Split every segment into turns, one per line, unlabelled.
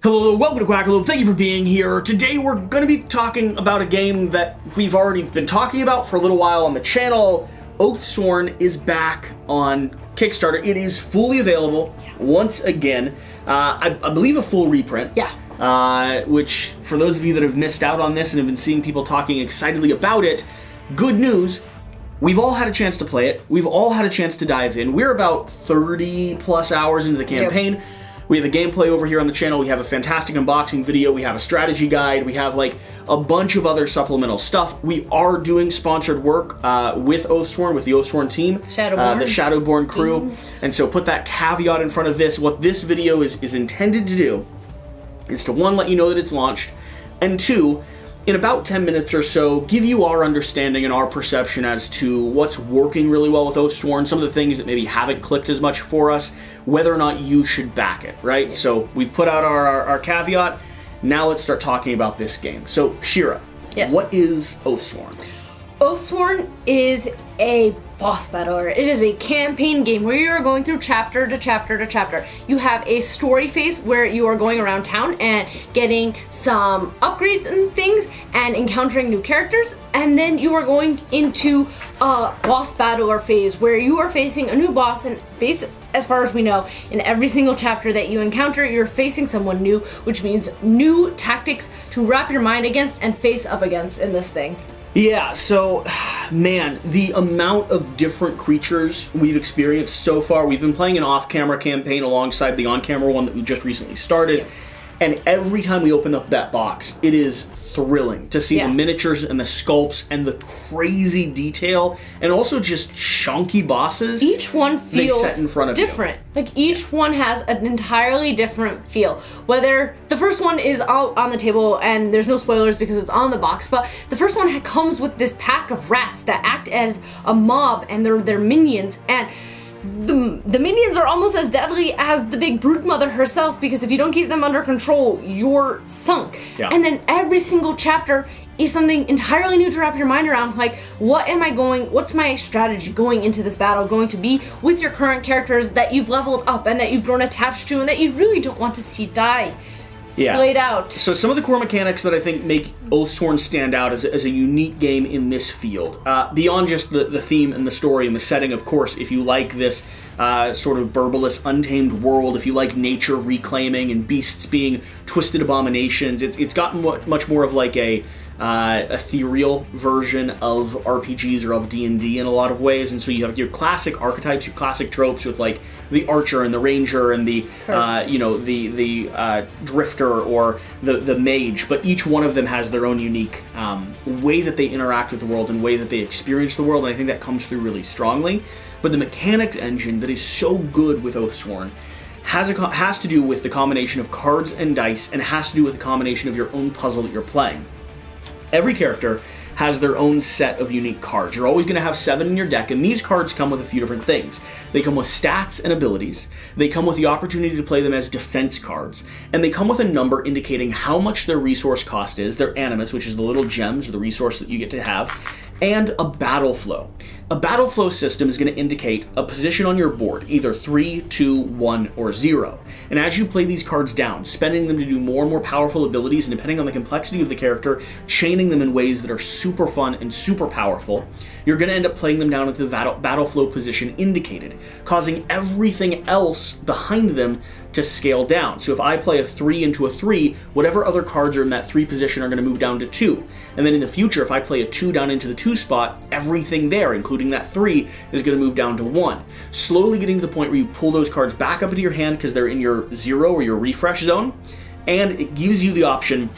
Hello, welcome to Quackalope. Thank you for being here. Today we're going to be talking about a game that we've already been talking about for a little while on the channel. Oathsworn is back on Kickstarter. It is fully available once again. I believe a full reprint. Yeah. Which, for those of you that have missed out on this and have been seeing people talking excitedly about it, good news. We've all had a chance to play it. We've all had a chance to dive in. We're about 30 plus hours into the campaign. Yep. We have the gameplay over here on the channel. We have a fantastic unboxing video. We have a strategy guide. We have like a bunch of other supplemental stuff. We are doing sponsored work with Oathsworn, with the Oathsworn team, the Shadowborn crew. Games. And so put that caveat in front of this. What this video is intended to do is to, one, let you know that it's launched, and two, in about 10 minutes or so, give you our understanding and our perception as to what's working really well with Oathsworn, some of the things that maybe haven't clicked as much for us, whether or not you should back it, right? So we've put out our caveat. Now let's start talking about this game. So, Shira, what is Oathsworn?
Oathsworn is a boss battler. It is a campaign game where you are going through chapter to chapter to chapter. You have a story phase where you are going around town and getting some upgrades and things and encountering new characters, and then you are going into a boss battler phase where you are facing a new boss, and as far as we know, in every single chapter that you encounter, you're facing someone new, which means new tactics to wrap your mind against and face up against in this thing.
Yeah, so, man, the amount of different creatures we've experienced so far. We've been playing an off-camera campaign alongside the on-camera one that we just recently started. Yeah. And every time we open up that box, it is thrilling to see the miniatures and the sculpts and the crazy detail, and also just chunky bosses.
Each one feels
set in front of
different. Like, each one has an entirely different feel. Whether the first one is all on the table, and there's no spoilers because it's on the box, but the first one comes with this pack of rats that act as a mob, and they're minions, and the minions are almost as deadly as the big broodmother herself, because if you don't keep them under control, you're sunk. Yeah. And then every single chapter is something entirely new to wrap your mind around. Like, what's my strategy going into this battle going to be with your current characters that you've leveled up and that you've grown attached to and that you really don't want to see die? Splayed out.
So some of the core mechanics that I think make Oathsworn stand out as a unique game in this field, beyond just the theme and the story and the setting, of course, if you like this sort of burbalous, untamed world, if you like nature reclaiming and beasts being twisted abominations, it's gotten much more of like a ethereal version of RPGs or of D&D in a lot of ways. And so you have your classic archetypes, your classic tropes with like the archer and the ranger and the you know, the drifter or the mage, but each one of them has their own unique way that they interact with the world and way that they experience the world, and I think that comes through really strongly. But the mechanics engine that is so good with Oathsworn has to do with the combination of cards and dice, and has to do with the combination of your own puzzle that you're playing. Every character has their own set of unique cards. You're always going to have 7 in your deck, and these cards come with a few different things. They come with stats and abilities, they come with the opportunity to play them as defense cards, and they come with a number indicating how much their resource cost is, their animus, which is the little gems or the resource that you get to have, and a battle flow. A battle flow system is going to indicate a position on your board, either 3, 2, 1, or 0. And as you play these cards down, spending them to do more and more powerful abilities, and depending on the complexity of the character, chaining them in ways that are super fun and super powerful, you're going to end up playing them down into the battle flow position indicated, causing everything else behind them to scale down. So if I play a 3 into a 3, whatever other cards are in that 3 position are going to move down to 2. And then in the future, if I play a 2 down into the 2 spot, everything there, including that 3, is going to move down to 1. Slowly getting to the point where you pull those cards back up into your hand because they're in your 0 or your refresh zone, and it gives you the option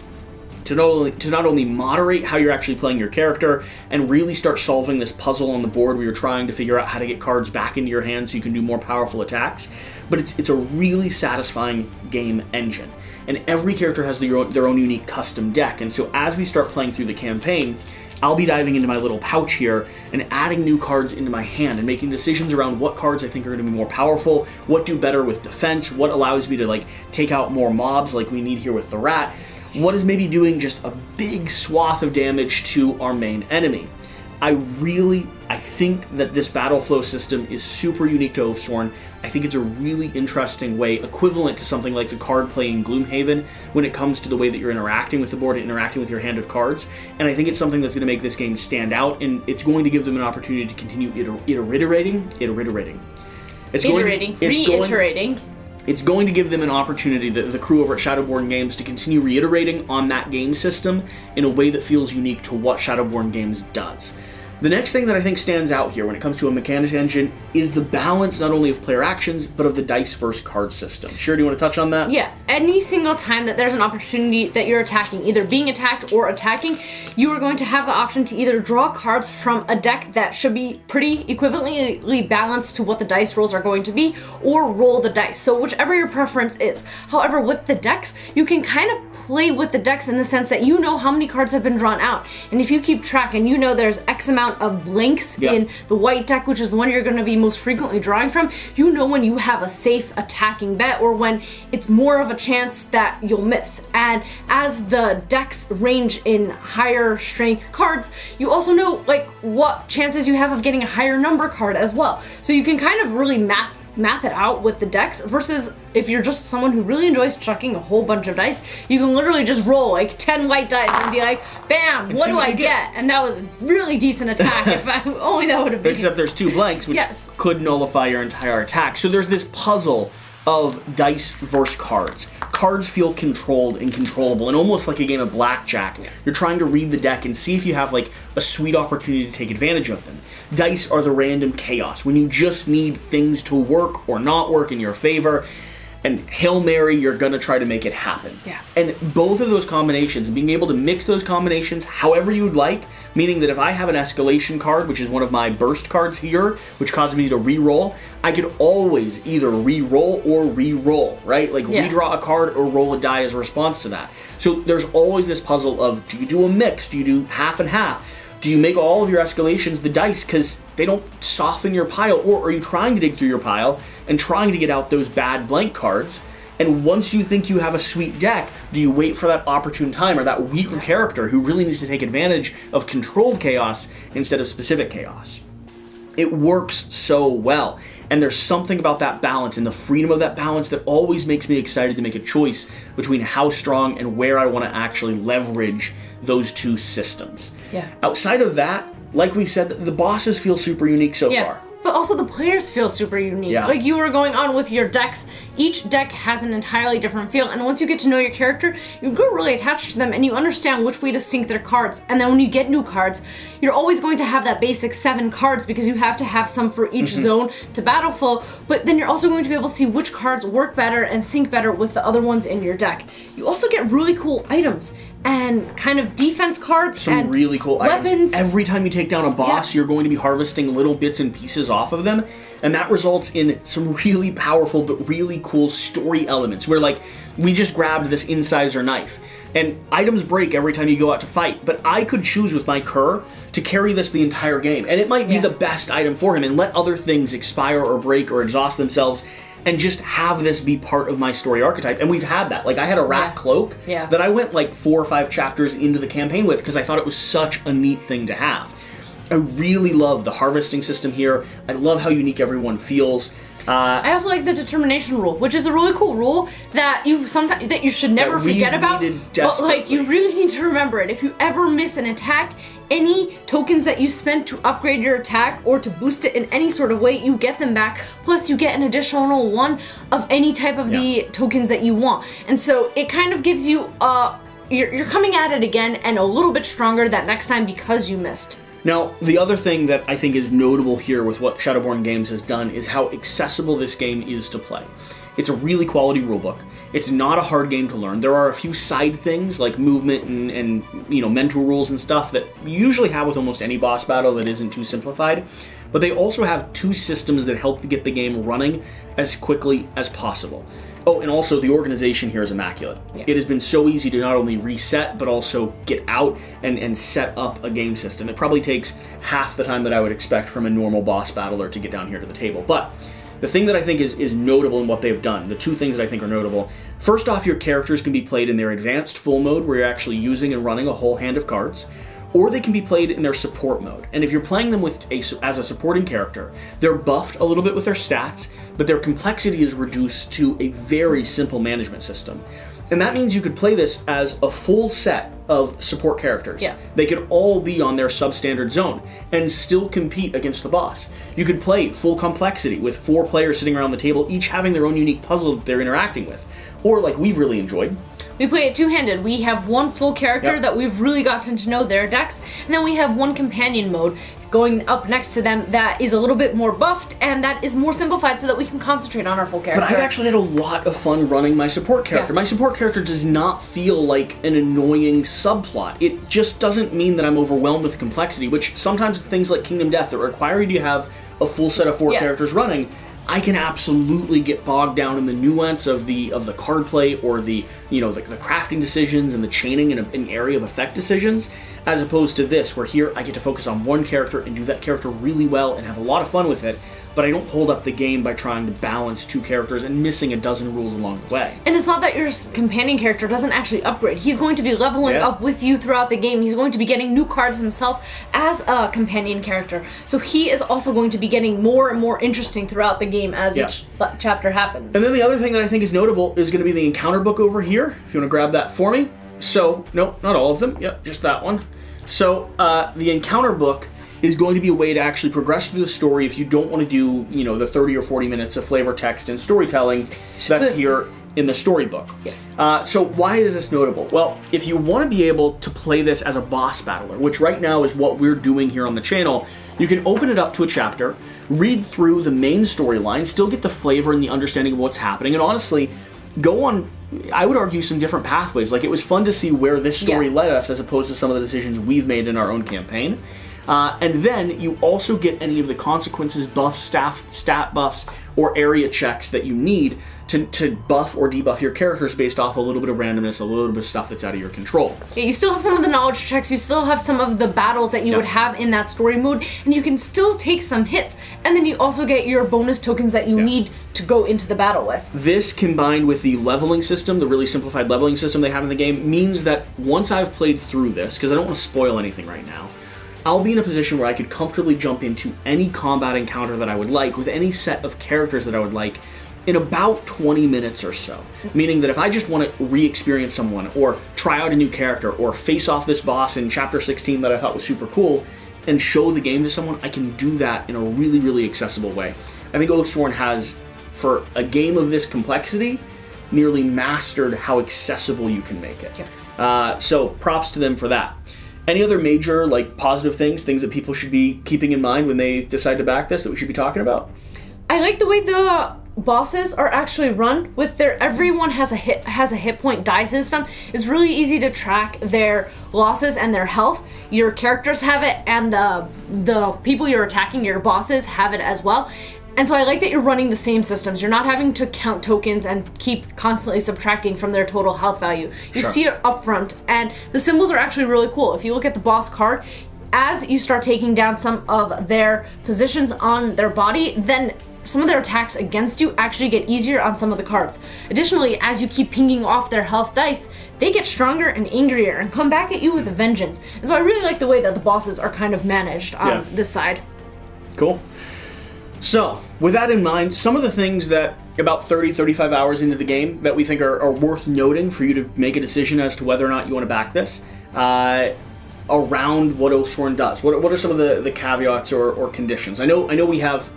to not only moderate how you're actually playing your character and really start solving this puzzle on the board where you're trying to figure out how to get cards back into your hand so you can do more powerful attacks, but it's a really satisfying game engine. And every character has their own unique custom deck, and so as we start playing through the campaign, I'll be diving into my little pouch here and adding new cards into my hand and making decisions around what cards I think are going to be more powerful, what do better with defense, what allows me to like take out more mobs like we need here with the rat, what is maybe doing just a big swath of damage to our main enemy. I think that this battle flow system is super unique to Oathsworn. I think it's a really interesting way, equivalent to something like the card play in Gloomhaven, when it comes to the way that you're interacting with the board and interacting with your hand of cards. And I think it's something that's going to make this game stand out, and it's going to give them an opportunity to continue reiterating. It's going to give them an opportunity, the crew over at Shadowborn Games, to continue reiterating on that game system in a way that feels unique to what Shadowborn Games does. The next thing that I think stands out here when it comes to a mechanics engine is the balance not only of player actions, but of the dice versus card system. Sure, do you want to touch on that?
Yeah, any single time that there's an opportunity that you're attacking, either being attacked or attacking, you are going to have the option to either draw cards from a deck that should be pretty equivalently balanced to what the dice rolls are going to be, or roll the dice. So whichever your preference is. However, with the decks, you can kind of play with the decks in the sense that you know how many cards have been drawn out. And if you keep track and you know there's X amount of blanks in the white deck, which is the one you're going to be most frequently drawing from, you know when you have a safe attacking bet or when it's more of a chance that you'll miss. And as the decks range in higher strength cards, you also know like what chances you have of getting a higher number card as well. So you can kind of really math it out with the decks, versus if you're just someone who really enjoys chucking a whole bunch of dice, you can literally just roll like 10 white dice and be like, bam, what do I get? And that was a really decent attack. If only that would have been.
Except there's 2 blanks, which could nullify your entire attack. So there's this puzzle of dice versus cards. Cards feel controlled and controllable, and almost like a game of blackjack. You're trying to read the deck and see if you have like a sweet opportunity to take advantage of them. Dice are the random chaos, when you just need things to work or not work in your favor, and Hail Mary, you're gonna try to make it happen.
Yeah.
And both of those combinations, and being able to mix those combinations however you'd like, meaning that if I have an escalation card, which is one of my burst cards here, which causes me to re-roll, I could always either re-roll or re-roll, right? Like redraw a card or roll a die as a response to that. So there's always this puzzle of, do you do a mix? Do you do half and half? Do you make all of your escalations the dice because they don't soften your pile? Or are you trying to dig through your pile and trying to get out those bad blank cards? And once you think you have a sweet deck, do you wait for that opportune time or that weaker character who really needs to take advantage of controlled chaos instead of specific chaos? It works so well. And there's something about that balance and the freedom of that balance that always makes me excited to make a choice between how strong and where I want to actually leverage those 2 systems.
Yeah.
Outside of that, like we said, the bosses feel super unique so far.
But also the players feel super unique.
Yeah.
Like you were going on with your decks, each deck has an entirely different feel, and once you get to know your character, you grow really attached to them and you understand which way to sync their cards. And then when you get new cards, you're always going to have that basic 7 cards because you have to have some for each zone to battle flow, but then you're also going to be able to see which cards work better and sync better with the other ones in your deck. You also get really cool items and kind of defense cards and
really cool
weapons.
Items. Every time you take down a boss, you're going to be harvesting little bits and pieces off of them, and that results in some really powerful but really cool story elements where, like, we just grabbed this incisor knife, and items break every time you go out to fight, but I could choose with my cur to carry this the entire game, and it might be the best item for him and let other things expire or break or exhaust themselves and just have this be part of my story archetype. And we've had that. Like, I had a rat cloak that I went like 4 or 5 chapters into the campaign with because I thought it was such a neat thing to have. I really love the harvesting system here. I love how unique everyone feels.
I also like the determination rule, which is a really cool rule that you should never forget about. But like, you really need to remember it. If you ever miss an attack, any tokens that you spent to upgrade your attack or to boost it in any sort of way, you get them back. Plus, you get an additional 1 of any type of the tokens that you want. And so it kind of gives you you're coming at it again and a little bit stronger that next time because you missed.
Now, the other thing that I think is notable here with what Shadowborn Games has done is how accessible this game is to play. It's a really quality rulebook. It's not a hard game to learn. There are a few side things like movement and you know, mental rules and stuff that you usually have with almost any boss battle that isn't too simplified. But they also have 2 systems that help to get the game running as quickly as possible. Oh, and also the organization here is immaculate. Yeah. It has been so easy to not only reset, but also get out and set up a game system. It probably takes half the time that I would expect from a normal boss battler to get down here to the table. But the thing that I think is notable in what they've done, the 2 things that I think are notable, first off, your characters can be played in their advanced full mode where you're actually using and running a whole hand of cards, or they can be played in their support mode. And if you're playing them with as a supporting character, they're buffed a little bit with their stats, but their complexity is reduced to a very simple management system. And that means you could play this as a full set of support characters.
Yeah.
They could all be on their substandard zone and still compete against the boss. You could play full complexity with 4 players sitting around the table, each having their own unique puzzle that they're interacting with. Or like we've really enjoyed,
we play it two-handed. We have one full character that we've really gotten to know their decks, and then we have one companion mode going up next to them that is a little bit more buffed and that is more simplified so that we can concentrate on our full character.
But I've actually had a lot of fun running my support character. My support character does not feel like an annoying subplot. It just doesn't mean that I'm overwhelmed with complexity, which sometimes with things like Kingdom Death that require you to have a full set of 4 characters running, I can absolutely get bogged down in the nuance of the card play or the crafting decisions and the chaining in an area of effect decisions, as opposed to this, where here I get to focus on one character and do that character really well and have a lot of fun with it, but I don't hold up the game by trying to balance 2 characters and missing a dozen rules along the way.
And it's not that your companion character doesn't actually upgrade. He's going to be leveling up with you throughout the game. He's going to be getting new cards himself as a companion character. So he is also going to be getting more and more interesting throughout the game as each chapter happens.
And then the other thing that I think is notable is going to be the encounter book over here, if you want to grab that for me. So, no, not all of them. Yep, just that one. So, the encounter book is going to be a way to actually progress through the story if you don't want to do, the 30 or 40 minutes of flavor text and storytelling that's here in the storybook. So why is this notable? Well, if you want to be able to play this as a boss battler, which right now is what we're doing here on the channel, you can open it up to a chapter, read through the main storyline, still get the flavor and the understanding of what's happening, and honestly, go on, I would argue, some different pathways. Like, it was fun to see where this story led us as opposed to some of the decisions we've made in our own campaign. And then you also get any of the consequences, buffs, stat buffs, or area checks that you need to buff or debuff your characters based off a little bit of randomness, a little bit of stuff that's out of your control. Yeah,
you still have some of the knowledge checks, you still have some of the battles that you would have in that story mode, and you can still take some hits, and then you also get your bonus tokens that you need to go into the battle with.
This, combined with the leveling system, the really simplified leveling system they have in the game, means that once I've played through this, because I don't want to spoil anything right now, I'll be in a position where I could comfortably jump into any combat encounter that I would like with any set of characters that I would like in about 20 minutes or so. Meaning that if I just want to re-experience someone or try out a new character or face off this boss in chapter 16 that I thought was super cool and show the game to someone, I can do that in a really, really accessible way. I think Oathsworn has, for a game of this complexity, nearly mastered how accessible you can make it. So props to them for that. Any other major, positive things that people should be keeping in mind when they decide to back this that we should be talking about?
I like the way the bosses are actually run with everyone has a hit point die system. It's really easy to track their losses and their health. Your characters have it, and the people you're attacking, your bosses, have it as well. And so I like that you're running the same systems. You're not having to count tokens and keep constantly subtracting from their total health value. You see it up front, and the symbols are actually really cool. If you look at the boss card, as you start taking down some of their positions on their body, then some of their attacks against you actually get easier on some of the cards. Additionally, as you keep pinging off their health dice, they get stronger and angrier and come back at you with a vengeance. And so I really like the way that the bosses are kind of managed on this side.
Cool. So, with that in mind, some of the things that about 30-35 hours into the game that we think are worth noting for you to make a decision as to whether or not you want to back this, around what Oathsworn does. What are some of the caveats or conditions? I know we have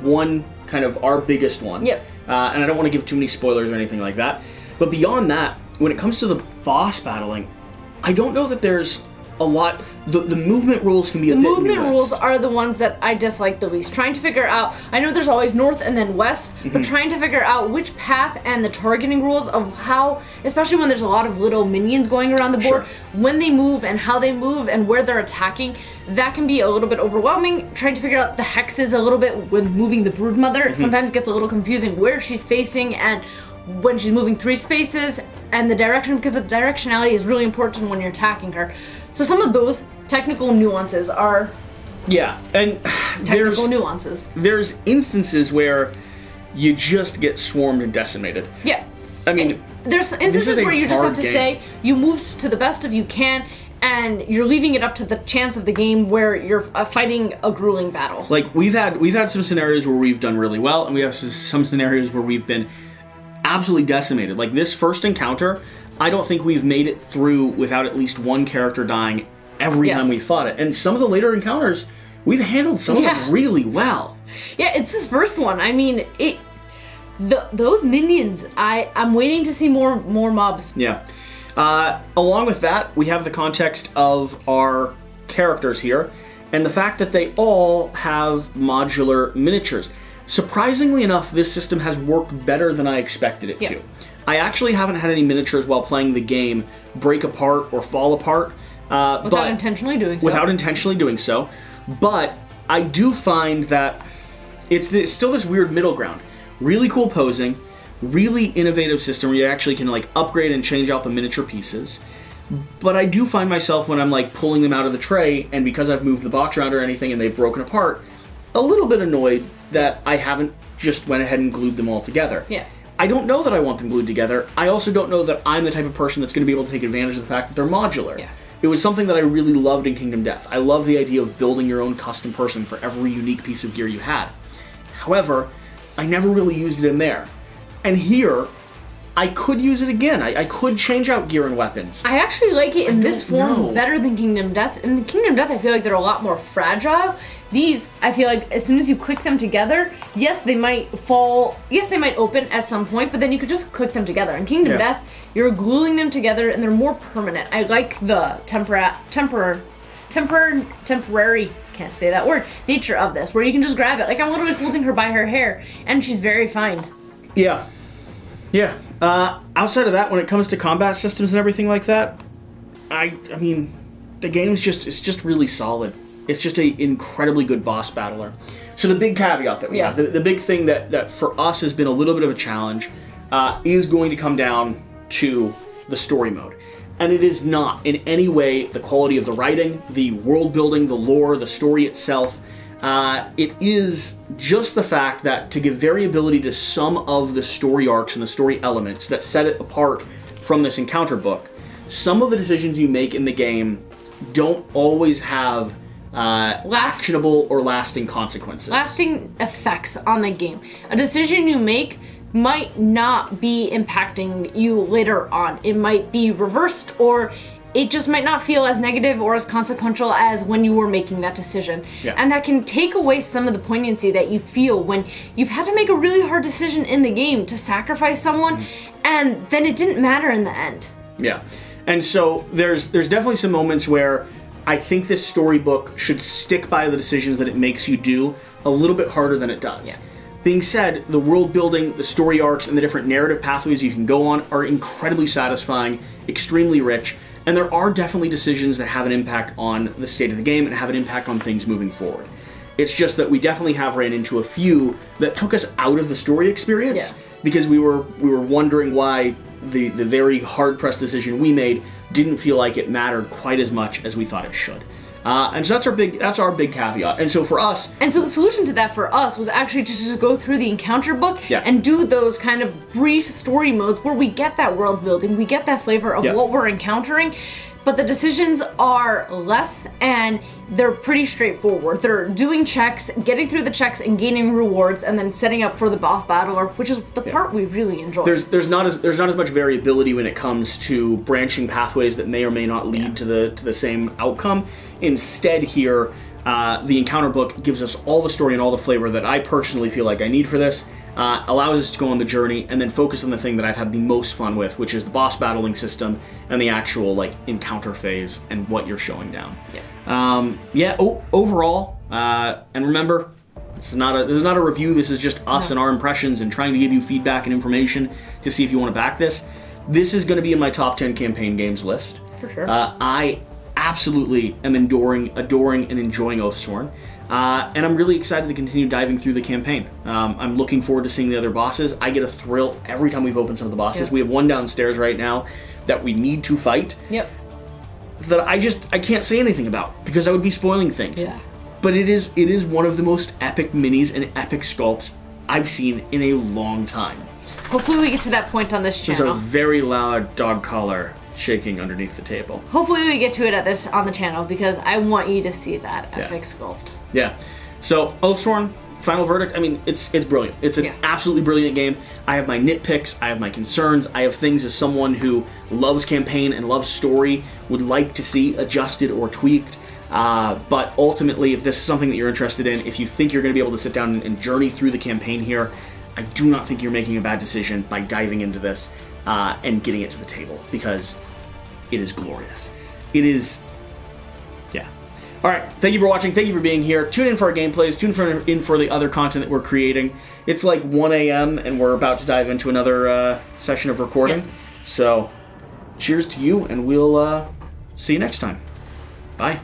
one, kind of our biggest one, and I don't want to give too many spoilers or anything like that, but beyond that, when it comes to the boss battling, I don't know that there's a lot. The movement rules can be a bit nuanced. The movement
rules are the ones that I dislike the least. Trying to figure out, I know there's always north and then west, but trying to figure out which path and the targeting rules of how, especially when there's a lot of little minions going around the board, when they move and how they move and where they're attacking, that can be a little bit overwhelming. Trying to figure out the hexes a little bit when moving the Broodmother sometimes gets a little confusing where she's facing and when she's moving 3 spaces, and the direction, because the directionality is really important when you're attacking her. So some of those technical nuances are
and there's instances where you just get swarmed and decimated. I mean,
and there's instances where you just have to say you moved to the best of you can, and you're leaving it up to the chance of the game where you're fighting a grueling battle.
Like, we've had some scenarios where we've done really well, and we have some scenarios where we've been absolutely decimated. Like, this first encounter, I don't think we've made it through without at least one character dying every time we fought it. And some of the later encounters, we've handled some of them really well.
Yeah, it's this first one. I mean, those minions, I'm waiting to see more mobs.
Yeah. Along with that, we have the context of our characters here, and the fact that they all have modular miniatures. Surprisingly enough, this system has worked better than I expected it to. I actually haven't had any miniatures while playing the game break apart or fall apart.
Without intentionally doing so.
Without intentionally doing so. But I do find that it's still this weird middle ground. Really cool posing, really innovative system where you actually can like upgrade and change out the miniature pieces. But I do find myself when I'm like pulling them out of the tray, and because I've moved the box around or anything and they've broken apart, a little bit annoyed that I haven't just went ahead and glued them all together.
Yeah.
I don't know that I want them glued together. I also don't know that I'm the type of person that's going to be able to take advantage of the fact that they're modular.
Yeah.
It was something that I really loved in Kingdom Death. I love the idea of building your own custom person for every unique piece of gear you had. However, I never really used it in there. And here, I could use it again. I could change out gear and weapons.
I actually like it in this form better than Kingdom Death. In Kingdom Death, I feel like they're a lot more fragile. These, I feel like as soon as you click them together, yes, they might fall, yes, they might open at some point, but then you could just click them together. In Kingdom Death, you're gluing them together and they're more permanent. I like the temporary, can't say that word, nature of this, where you can just grab it. Like, I'm literally holding her by her hair, and she's very fine. Yeah.
Yeah. Outside of that, when it comes to combat systems and everything like that, I mean, the game's it's just really solid. It's just an incredibly good boss battler. So the big caveat that we have, the big thing that for us has been a little bit of a challenge, is going to come down to the story mode. And it is not in any way the quality of the writing, the world building, the lore, the story itself. It is just the fact that to give variability to some of the story arcs and the story elements that set it apart from this encounter book, some of the decisions you make in the game don't always have actionable or lasting consequences.
Lasting effects on the game. A decision you make might not be impacting you later on. It might be reversed, or it just might not feel as negative or as consequential as when you were making that decision. Yeah. And that can take away some of the poignancy that you feel when you've had to make a really hard decision in the game to sacrifice someone, and then it didn't matter in the end.
Yeah. And so there's definitely some moments where I think this storybook should stick by the decisions that it makes you do a little bit harder than it does. Yeah. Being said, the world building, the story arcs, and the different narrative pathways you can go on are incredibly satisfying, extremely rich, and there are definitely decisions that have an impact on the state of the game and have an impact on things moving forward. It's just that we definitely have ran into a few that took us out of the story experience because we were wondering why the very hard-pressed decision we made didn't feel like it mattered quite as much as we thought it should. And so that's our big caveat. And so for us...
And so the solution to that for us was actually to just go through the encounter book and do those kind of brief story modes where we get that world building, we get that flavor of what we're encountering, but the decisions are less and they're pretty straightforward. They're doing checks, getting through the checks and gaining rewards, and then setting up for the boss battler, which is the part we really enjoy.
There's not as much variability when it comes to branching pathways that may or may not lead to the same outcome. Instead, here the encounter book gives us all the story and all the flavor that I personally feel like I need for this. Allows us to go on the journey and then focus on the thing that I've had the most fun with, which is the boss battling system and the actual like encounter phase and what you're showing down. Overall, and remember, this is not a review. This is just us and our impressions and trying to give you feedback and information to see if you want to back this. This is going to be in my top 10 campaign games list.
For sure.
I absolutely am adoring and enjoying Oathsworn. And I'm really excited to continue diving through the campaign. I'm looking forward to seeing the other bosses. I get a thrill every time we've opened some of the bosses. We have one downstairs right now that we need to fight. That I can't say anything about because I would be spoiling things. But it is one of the most epic minis and epic sculpts I've seen in a long time.
Hopefully we get to that point on this channel.
There's a very loud dog collar shaking underneath the table.
Hopefully we get to it on the channel because I want you to see that epic sculpt.
Yeah. So Oathsworn, final verdict. I mean, it's brilliant. It's an absolutely brilliant game. I have my nitpicks. I have my concerns. I have things as someone who loves campaign and loves story would like to see adjusted or tweaked. But ultimately, if this is something that you're interested in, if you think you're going to be able to sit down and journey through the campaign here, I do not think you're making a bad decision by diving into this and getting it to the table, because it is glorious. It is, yeah. All right, thank you for watching. Thank you for being here. Tune in for our gameplays. Tune in for the other content that we're creating. It's like 1 a.m. and we're about to dive into another session of recording.
Yes.
So, cheers to you, and we'll see you next time. Bye.